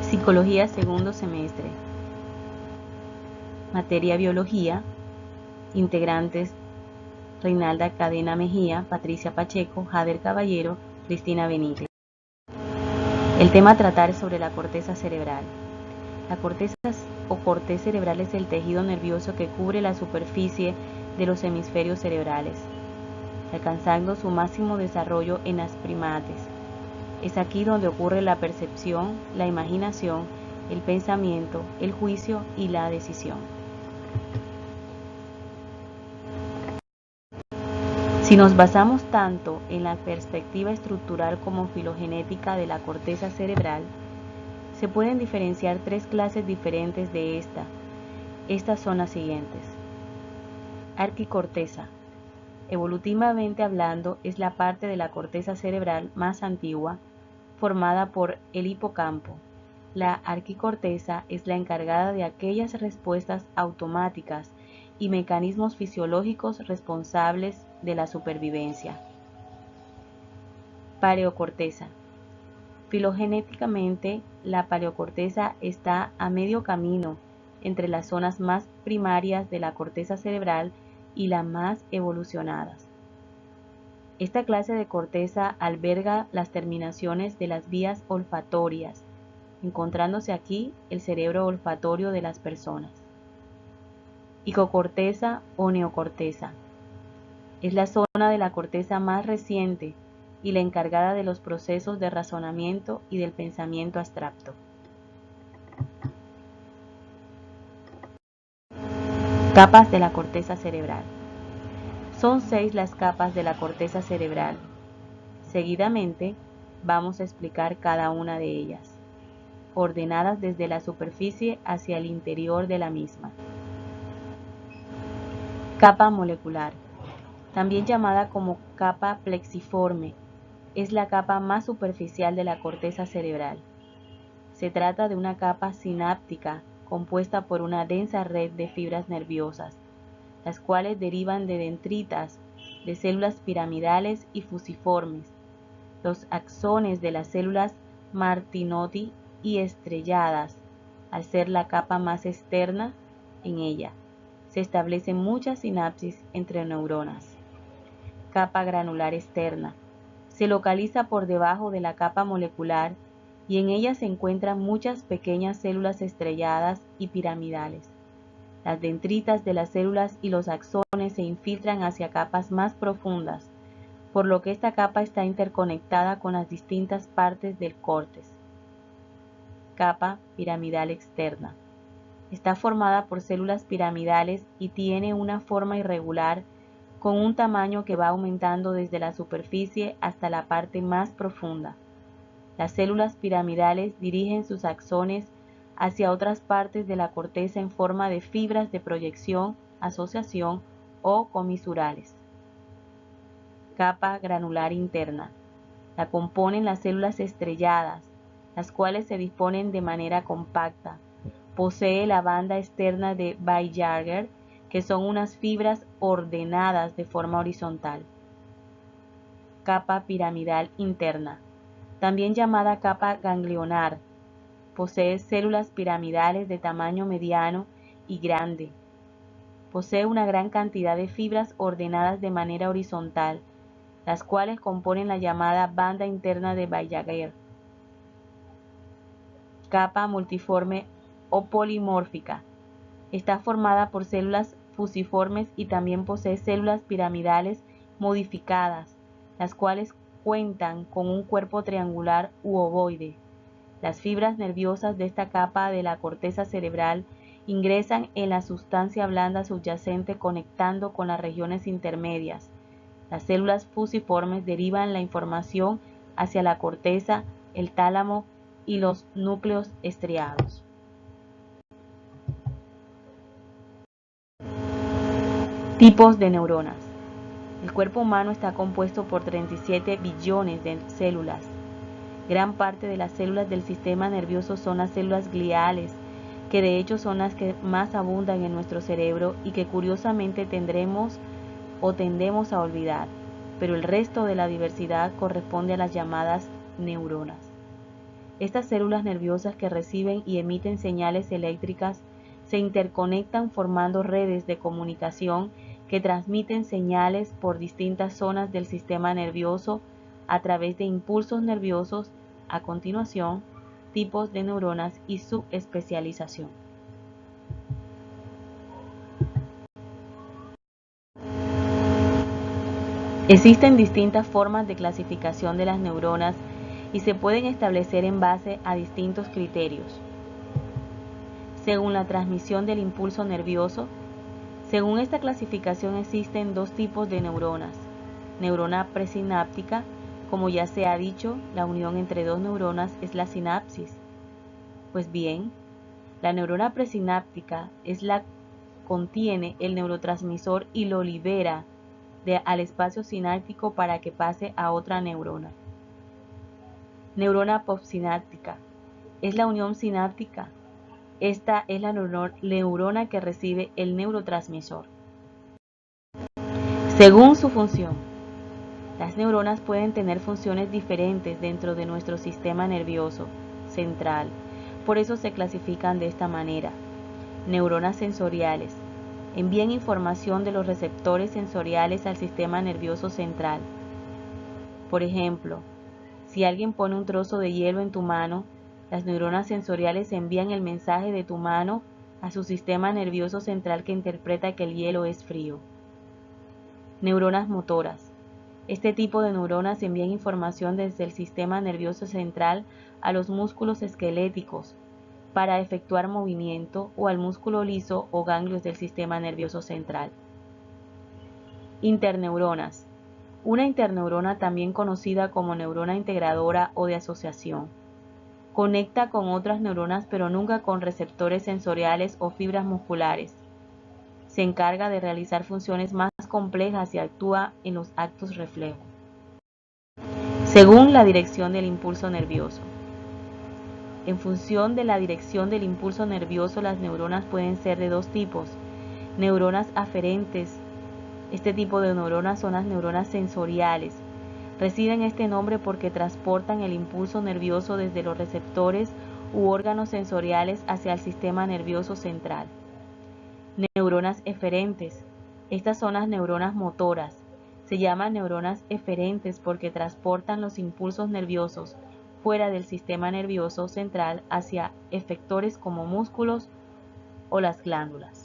Psicología segundo semestre. Materia biología. Integrantes: Reinalda Cadena Mejía, Patricia Pacheco, Jader Caballero, Cristina Benítez. El tema a tratar es sobre la corteza cerebral. La corteza o corteza cerebral es el tejido nervioso que cubre la superficie de los hemisferios cerebrales, alcanzando su máximo desarrollo en las primates. Es aquí donde ocurre la percepción, la imaginación, el pensamiento, el juicio y la decisión. Si nos basamos tanto en la perspectiva estructural como filogenética de la corteza cerebral, se pueden diferenciar tres clases diferentes de esta. Estas son las siguientes. Arquicorteza. Evolutivamente hablando, es la parte de la corteza cerebral más antigua, formada por el hipocampo. La arquicorteza es la encargada de aquellas respuestas automáticas y mecanismos fisiológicos responsables de la supervivencia. Paleocorteza. Filogenéticamente, la paleocorteza está a medio camino entre las zonas más primarias de la corteza cerebral y las más evolucionadas. Esta clase de corteza alberga las terminaciones de las vías olfatorias, encontrándose aquí el cerebro olfatorio de las personas. Hipocorteza o neocorteza. Es la zona de la corteza más reciente y la encargada de los procesos de razonamiento y del pensamiento abstracto. Capas de la corteza cerebral. Son 6 las capas de la corteza cerebral. Seguidamente, vamos a explicar cada una de ellas, ordenadas desde la superficie hacia el interior de la misma. Capa molecular, también llamada como capa plexiforme, es la capa más superficial de la corteza cerebral. Se trata de una capa sináptica compuesta por una densa red de fibras nerviosas, las cuales derivan de dendritas, de células piramidales y fusiformes, los axones de las células Martinotti y estrelladas. Al ser la capa más externa en ella, se establecen muchas sinapsis entre neuronas. Capa granular externa. Se localiza por debajo de la capa molecular y en ella se encuentran muchas pequeñas células estrelladas y piramidales. Las dendritas de las células y los axones se infiltran hacia capas más profundas, por lo que esta capa está interconectada con las distintas partes del córtex. Capa piramidal externa. Está formada por células piramidales y tiene una forma irregular con un tamaño que va aumentando desde la superficie hasta la parte más profunda. Las células piramidales dirigen sus axones hacia otras partes de la corteza en forma de fibras de proyección, asociación o comisurales. Capa granular interna. La componen las células estrelladas, las cuales se disponen de manera compacta. Posee la banda externa de Weisberger, que son unas fibras ordenadas de forma horizontal. Capa piramidal interna, también llamada capa ganglionar. Posee células piramidales de tamaño mediano y grande. Posee una gran cantidad de fibras ordenadas de manera horizontal, las cuales componen la llamada banda interna de Weisberger. Capa multiforme o polimórfica. Está formada por células fusiformes y también posee células piramidales modificadas, las cuales cuentan con un cuerpo triangular u ovoide. Las fibras nerviosas de esta capa de la corteza cerebral ingresan en la sustancia blanda subyacente conectando con las regiones intermedias. Las células fusiformes derivan la información hacia la corteza, el tálamo y los núcleos estriados. Tipos de neuronas. El cuerpo humano está compuesto por 37 billones de células. Gran parte de las células del sistema nervioso son las células gliales, que de hecho son las que más abundan en nuestro cerebro y que curiosamente tendemos o tendemos a olvidar, pero el resto de la diversidad corresponde a las llamadas neuronas. Estas células nerviosas que reciben y emiten señales eléctricas se interconectan formando redes de comunicación que transmiten señales por distintas zonas del sistema nervioso a través de impulsos nerviosos. A continuación, tipos de neuronas y su especialización. Existen distintas formas de clasificación de las neuronas y se pueden establecer en base a distintos criterios. Según la transmisión del impulso nervioso, según esta clasificación existen dos tipos de neuronas. Neurona presináptica, como ya se ha dicho, la unión entre dos neuronas es la sinapsis. Pues bien, la neurona presináptica es la que contiene el neurotransmisor y lo libera al espacio sináptico para que pase a otra neurona. Neurona postsináptica es la unión sináptica. Esta es la neurona que recibe el neurotransmisor. Según su función, las neuronas pueden tener funciones diferentes dentro de nuestro sistema nervioso central. Por eso se clasifican de esta manera. Neuronas sensoriales. Envían información de los receptores sensoriales al sistema nervioso central. Por ejemplo, si alguien pone un trozo de hielo en tu mano, las neuronas sensoriales envían el mensaje de tu mano a su sistema nervioso central que interpreta que el hielo es frío. Neuronas motoras. Este tipo de neuronas envían información desde el sistema nervioso central a los músculos esqueléticos para efectuar movimiento o al músculo liso o ganglios del sistema nervioso central. Interneuronas. Una interneurona, también conocida como neurona integradora o de asociación, conecta con otras neuronas pero nunca con receptores sensoriales o fibras musculares. Se encarga de realizar funciones más complejas y actúa en los actos reflejo. Según la dirección del impulso nervioso. En función de la dirección del impulso nervioso, las neuronas pueden ser de dos tipos. Neuronas aferentes. Este tipo de neuronas son las neuronas sensoriales. Reciben este nombre porque transportan el impulso nervioso desde los receptores u órganos sensoriales hacia el sistema nervioso central. Neuronas eferentes. Estas son las neuronas motoras. Se llaman neuronas eferentes porque transportan los impulsos nerviosos fuera del sistema nervioso central hacia efectores como músculos o las glándulas.